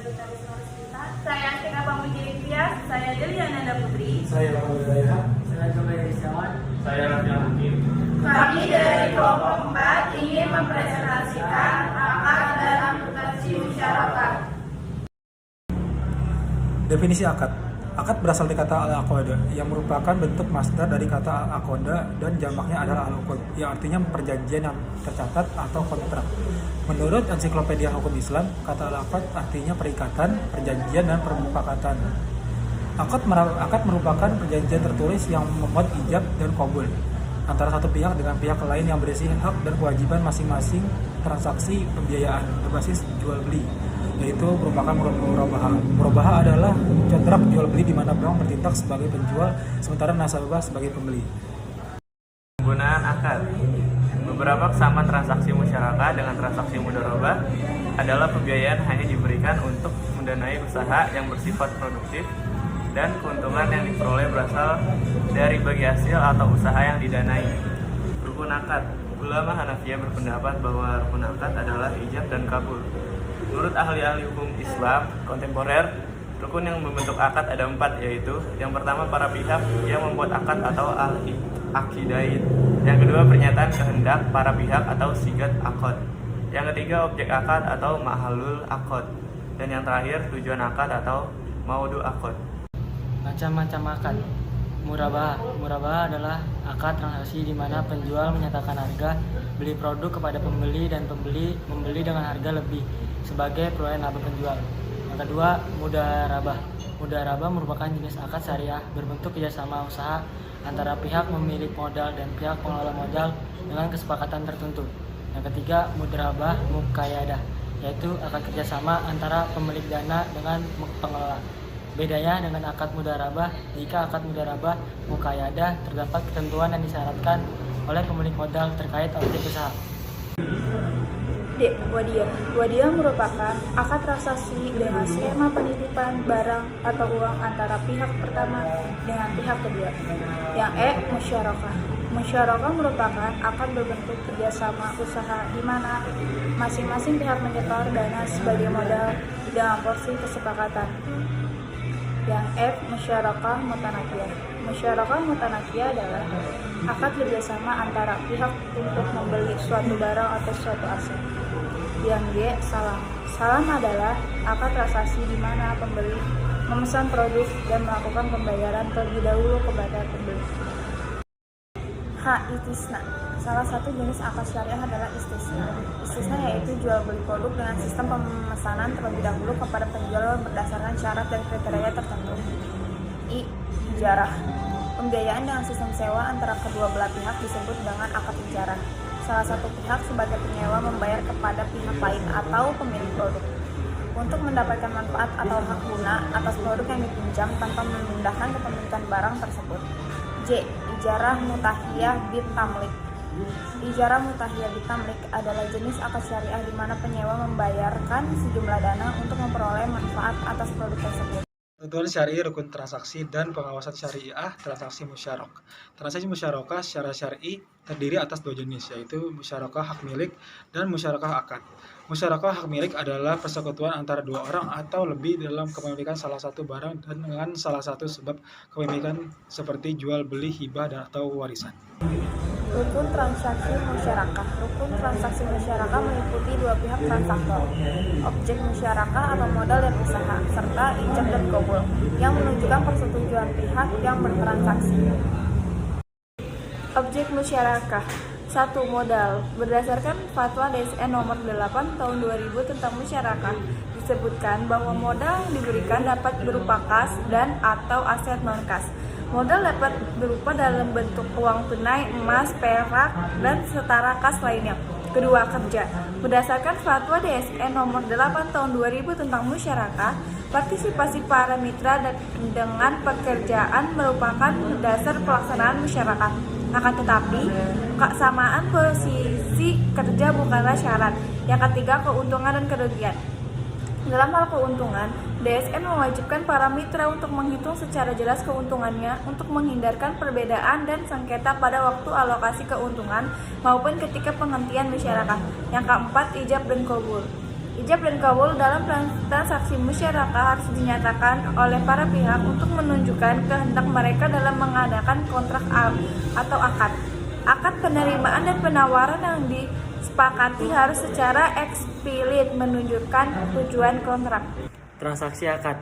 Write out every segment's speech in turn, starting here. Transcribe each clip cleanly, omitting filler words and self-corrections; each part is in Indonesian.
Saya Astika Pamujiri Tias, saya Deliana Nanda Putri. Saya Rahmat Daya. Saya Coba Irisawan. Saya Raffi Hakim. Kami dari kelompok 4 ingin mempresentasikan akad dan amputasi masyarakat. Definisi akad. Akad berasal dari kata al-aqd yang merupakan bentuk masdar dari kata al-aqda dan jamaknya adalah al-uqud yang artinya perjanjian yang tercatat atau kontrak. Menurut Ensiklopedia Hukum Islam, kata al-aqd artinya perikatan, perjanjian dan permufakatan. Akad merupakan perjanjian tertulis yang memuat ijab dan qabul antara satu pihak dengan pihak lain yang berisi hak dan kewajiban masing-masing transaksi pembiayaan berbasis jual beli, yaitu merupakan murabahah. Murabahah adalah kontrak jual beli di mana bank bertindak sebagai penjual sementara nasabah sebagai pembeli. Penggunaan akad. Beberapa kesamaan transaksi musyarakah dengan transaksi mudharabah adalah pembiayaan hanya diberikan untuk mendanai usaha yang bersifat produktif dan keuntungan yang diperoleh berasal dari bagi hasil atau usaha yang didanai. Rukun akad. Ulama Hanafiyah berpendapat bahwa rukun akad adalah ijab dan kabul. Menurut ahli-ahli hukum Islam kontemporer, rukun yang membentuk akad ada 4, yaitu yang pertama para pihak yang membuat akad atau al-aqidain. Yang kedua pernyataan kehendak para pihak atau sigat akad. Yang ketiga objek akad atau mahalul akad. Dan yang terakhir tujuan akad atau maudu akad. Macam-macam akad. Murabahah adalah akad transaksi di mana penjual menyatakan harga beli produk kepada pembeli dan pembeli membeli dengan harga lebih sebagai perolehan laba penjual. Yang kedua, mudharabah. Mudharabah merupakan jenis akad syariah berbentuk kerjasama usaha antara pihak pemilik modal dan pihak pengelola modal dengan kesepakatan tertentu. Yang ketiga, mudharabah muqayyadah, yaitu akad kerjasama antara pemilik dana dengan pengelola. Bedanya dengan akad mudharabah, jika akad mudharabah muqayyadah terdapat ketentuan yang disyaratkan oleh pemilik modal terkait objek usaha. D. Wadiah merupakan akad transaksi dengan skema penitipan barang atau uang antara pihak pertama dengan pihak kedua. Yang E. Musyarakah. Musyarakah merupakan akad berbentuk kerjasama usaha di mana masing-masing pihak menyetor dana sebagai modal dengan porsi kesepakatan. Yang F. Musyarakah mutanakiyah. Musyarakah mutanakiyah adalah akad kerjasama antara pihak untuk membeli suatu barang atau suatu aset. Yang G. Salam. Salam adalah akad transaksi di mana pembeli memesan produk dan melakukan pembayaran terlebih dahulu kepada pembeli. H. Istisna. Salah satu jenis akad syariah adalah istisna. Istisna yaitu jual beli produk dengan sistem pemesanan terlebih dahulu kepada penjual berdasarkan syarat dan kriteria tertentu. I. Ijarah. Pembiayaan dengan sistem sewa antara kedua belah pihak disebut dengan akad ijarah. Salah satu pihak sebagai penyewa membayar kepada pihak lain atau pemilik produk untuk mendapatkan manfaat atau hak guna atas produk yang dipinjam tanpa memindahkan kepemilikan barang tersebut. J. Ijarah mutahiyah bit tamlik. Ijarah mutahiyah bit tamlik adalah jenis akad syariah di mana penyewa membayarkan sejumlah dana untuk memperoleh manfaat atas produk tersebut. Ketentuan syar'i rukun transaksi dan pengawasan syariah transaksi musyarakah. Transaksi musyarakah secara syar'i terdiri atas 2 jenis, yaitu musyarakah hak milik dan musyarakah akad. Musyarakah hak milik adalah persekutuan antara 2 orang atau lebih dalam kepemilikan salah satu barang dan dengan salah satu sebab kepemilikan seperti jual beli, hibah dan atau warisan. Rukun transaksi musyarakah. Rukun transaksi musyarakah meliputi 2 pihak transaktor, objek musyarakah atau modal dan usaha, serta ijab dan qabul yang menunjukkan persetujuan pihak yang bertransaksi. Objek musyarakah. 1. Modal. Berdasarkan Fatwa DSN nomor 8 tahun 2000 tentang musyarakah, disebutkan bahwa modal yang diberikan dapat berupa kas dan atau aset non-kas. Modal dapat berupa dalam bentuk uang tunai, emas, perak, dan setara kas lainnya. Kedua, kerja. Berdasarkan Fatwa DSN nomor 8 tahun 2000 tentang musyarakah, partisipasi para mitra dengan pekerjaan merupakan dasar pelaksanaan musyarakah. Akan tetapi, kesamaan posisi kerja bukanlah syarat. Yang ketiga, keuntungan dan kerugian. Dalam hal keuntungan, DSN mewajibkan para mitra untuk menghitung secara jelas keuntungannya untuk menghindarkan perbedaan dan sengketa pada waktu alokasi keuntungan maupun ketika penghentian musyarakah. Yang keempat, ijab dan qabul. Ijab dan kabul dalam transaksi musyarakah harus dinyatakan oleh para pihak untuk menunjukkan kehendak mereka dalam mengadakan kontrak atau akad. Akad penerimaan dan penawaran yang disepakati harus secara eksplisit menunjukkan tujuan kontrak. Transaksi akad.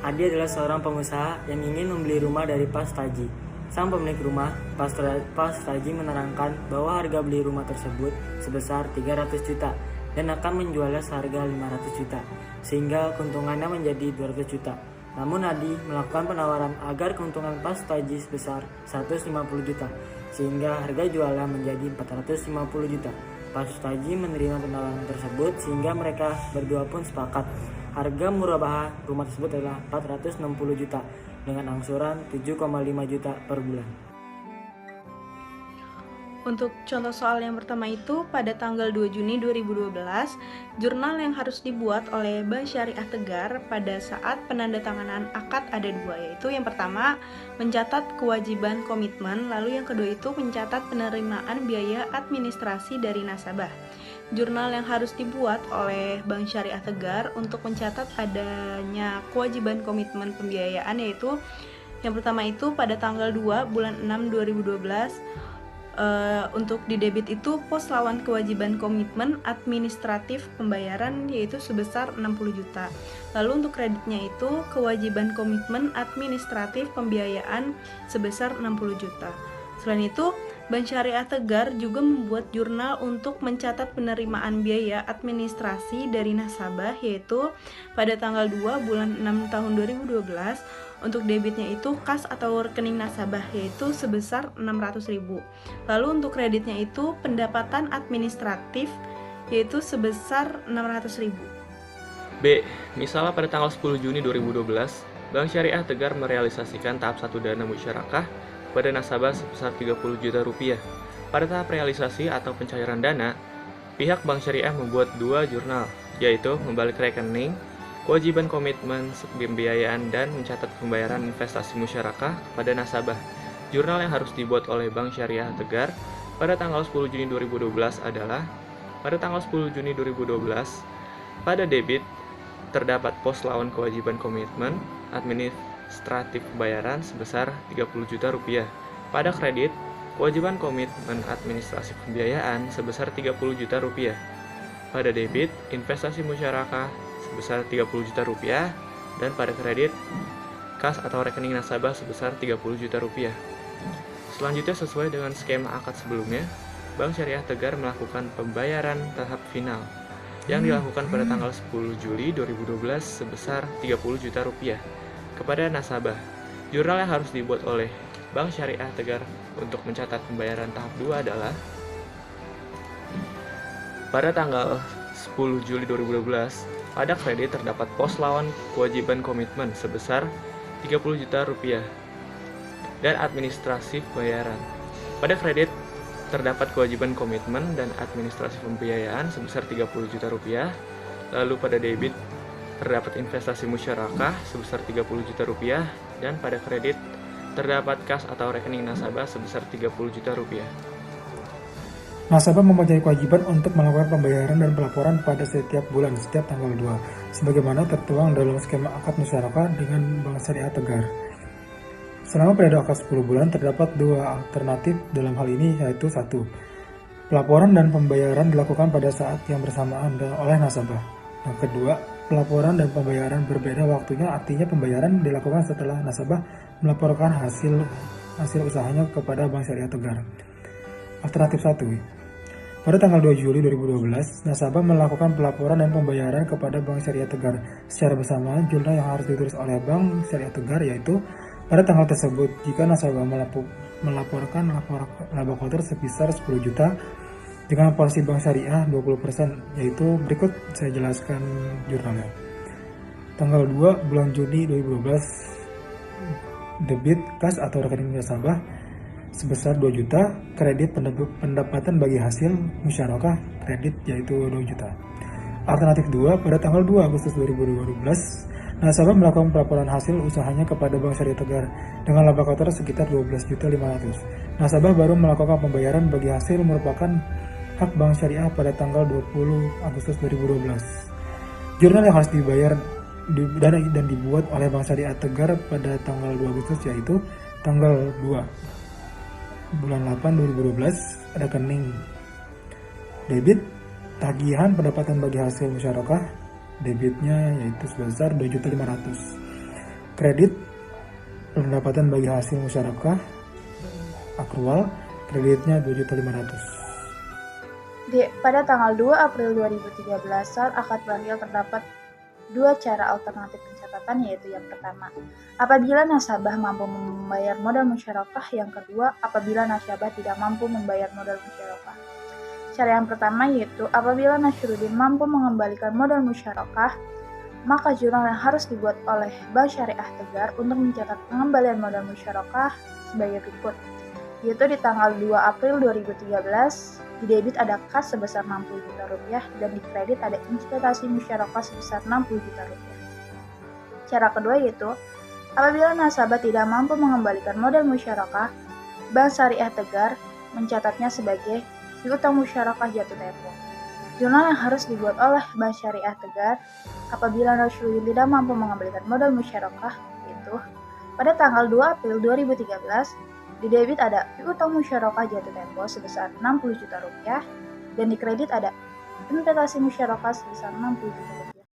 Adi adalah seorang pengusaha yang ingin membeli rumah dari Pak Staji. Sang pemilik rumah, Pak Staji, menerangkan bahwa harga beli rumah tersebut sebesar 300 juta dan akan menjualnya seharga 500 juta, sehingga keuntungannya menjadi 200 juta. Namun Adi melakukan penawaran agar keuntungan Pak Staji sebesar 150 juta, sehingga harga jualnya menjadi 450 juta. Pak Staji menerima penawaran tersebut sehingga mereka berdua pun sepakat. Harga murabahah rumah tersebut adalah 460 juta dengan angsuran 7,5 juta per bulan. Untuk contoh soal yang pertama itu, pada tanggal 2 Juni 2012, jurnal yang harus dibuat oleh Bank Syariah Tegar pada saat penandatanganan akad ada dua, yaitu yang pertama mencatat kewajiban komitmen, lalu yang kedua itu mencatat penerimaan biaya administrasi dari nasabah. Jurnal yang harus dibuat oleh Bank Syariah Tegar untuk mencatat adanya kewajiban komitmen pembiayaan yaitu yang pertama itu pada tanggal 2 bulan 6 2012. Untuk di debit itu pos lawan kewajiban komitmen administratif pembayaran yaitu sebesar 60 juta. Lalu untuk kreditnya itu kewajiban komitmen administratif pembiayaan sebesar 60 juta. Selain itu, Bank Syariah Tegar juga membuat jurnal untuk mencatat penerimaan biaya administrasi dari nasabah yaitu pada tanggal 2 bulan 6 tahun 2012. Untuk debitnya itu kas atau rekening nasabah yaitu sebesar 600.000. Lalu untuk kreditnya itu pendapatan administratif yaitu sebesar 600.000. B. Misalnya pada tanggal 10 Juni 2012, Bank Syariah Tegar merealisasikan tahap 1 dana musyarakah pada nasabah sebesar 30 juta rupiah. Pada tahap realisasi atau pencairan dana, pihak Bank Syariah membuat dua jurnal, yaitu membalik rekening, kewajiban komitmen pembiayaan, dan mencatat pembayaran investasi musyarakah kepada nasabah. Jurnal yang harus dibuat oleh Bank Syariah Tegar pada tanggal 10 Juni 2012 adalah pada tanggal 10 Juni 2012, pada debit terdapat pos lawan kewajiban komitmen administratif pembayaran sebesar 30 juta rupiah. Pada kredit, kewajiban komitmen administrasi pembiayaan sebesar 30 juta rupiah. Pada debit, investasi musyarakah sebesar 30 juta rupiah, dan pada kredit, kas atau rekening nasabah sebesar 30 juta rupiah. Selanjutnya, sesuai dengan skema akad sebelumnya, Bank Syariah Tegar melakukan pembayaran tahap final yang dilakukan pada tanggal 10 Juli 2012 sebesar 30 juta rupiah kepada nasabah. Jurnal yang harus dibuat oleh Bank Syariah Tegar untuk mencatat pembayaran tahap 2 adalah pada tanggal 10 Juli 2012, pada kredit terdapat pos lawan kewajiban komitmen sebesar 30 juta rupiah dan administrasi pembayaran. Pada kredit terdapat kewajiban komitmen dan administrasi pembiayaan sebesar 30 juta rupiah. Lalu pada debit terdapat investasi musyarakah sebesar 30 juta rupiah, dan pada kredit terdapat kas atau rekening nasabah sebesar 30 juta rupiah. Nasabah mempunyai kewajiban untuk melakukan pembayaran dan pelaporan pada setiap bulan setiap tanggal 2, sebagaimana tertuang dalam skema akad musyarakah dengan Bank Syariah Tegar. Selama periode akad 10 bulan, terdapat dua alternatif dalam hal ini, yaitu 1. Pelaporan dan pembayaran dilakukan pada saat yang bersamaan oleh nasabah. Yang kedua, pelaporan dan pembayaran berbeda waktunya, artinya pembayaran dilakukan setelah nasabah melaporkan hasil usahanya kepada Bank Syariah Tegar. Alternatif 1. Pada tanggal 2 Juli 2012, nasabah melakukan pelaporan dan pembayaran kepada Bank Syariah Tegar. Secara bersamaan, jurnal yang harus ditulis oleh Bank Syariah Tegar yaitu pada tanggal tersebut, jika nasabah melaporkan laba kotor sebesar 10 juta dengan porsi Bank Syariah 20%, yaitu berikut saya jelaskan jurnalnya. Tanggal 2 bulan Juni 2012, debit kas atau rekening nasabah sebesar 2 juta, kredit pendapatan bagi hasil musyarakah kredit yaitu 2 juta. Alternatif 2, pada tanggal 2 Agustus 2012, nasabah melakukan pelaporan hasil usahanya kepada Bank Syariah Tegar dengan laba kotor sekitar 12.500.000. Nasabah baru melakukan pembayaran bagi hasil merupakan hak bank syariah pada tanggal 20 Agustus 2012. Jurnal yang harus dibayar dan dibuat oleh Bank Syariah Tegar pada tanggal 2 Agustus yaitu tanggal 2 bulan 8 2012, rekening debit tagihan pendapatan bagi hasil musyarakah, debitnya yaitu sebesar 2.500.000. Kredit pendapatan bagi hasil musyarakah, akrual, kreditnya 2.500.000. Pada tanggal 2 April 2013 saat akad bakhil terdapat dua cara alternatif pencatatan, yaitu yang pertama, apabila nasabah mampu membayar modal musyarakah, yang kedua, apabila nasabah tidak mampu membayar modal musyarakah. Cara yang pertama yaitu apabila Nasyruddin mampu mengembalikan modal musyarakah, maka jurnal yang harus dibuat oleh Bank Syariah Tegar untuk mencatat pengembalian modal musyarakah sebagai berikut, yaitu di tanggal 2 April 2013 di debit ada kas sebesar 60 juta rupiah dan di kredit ada investasi musyarakah sebesar 60 juta rupiah. Cara kedua yaitu apabila nasabah tidak mampu mengembalikan modal musyarakah, Bank Syariah Tegar mencatatnya sebagai piutang musyarakah jatuh tempo. Jurnal yang harus dibuat oleh Bank Syariah Tegar apabila Nasyruddin tidak mampu mengembalikan modal musyarakah yaitu pada tanggal 2 April 2013 di debit ada piutang musyarakah jatuh tempo sebesar 60 juta rupiah dan di kredit ada investasi musyarakah sebesar 60 juta rupiah.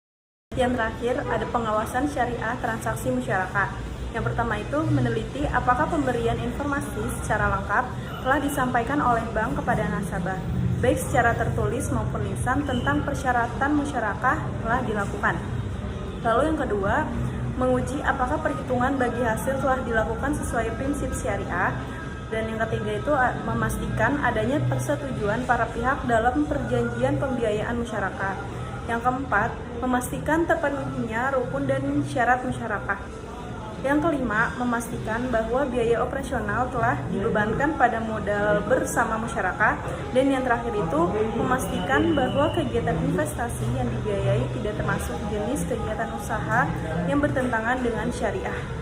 Yang terakhir ada pengawasan syariah transaksi musyarakah. Yang pertama itu meneliti apakah pemberian informasi secara lengkap telah disampaikan oleh bank kepada nasabah, baik secara tertulis maupun lisan tentang persyaratan musyarakah telah dilakukan. Lalu yang kedua, menguji apakah perhitungan bagi hasil telah dilakukan sesuai prinsip syariah. Dan yang ketiga itu memastikan adanya persetujuan para pihak dalam perjanjian pembiayaan musyarakah. Yang keempat, memastikan terpenuhinya rukun dan syarat musyarakah. Yang kelima, memastikan bahwa biaya operasional telah dibebankan pada modal bersama masyarakat. Dan yang terakhir itu, memastikan bahwa kegiatan investasi yang dibiayai tidak termasuk jenis kegiatan usaha yang bertentangan dengan syariah.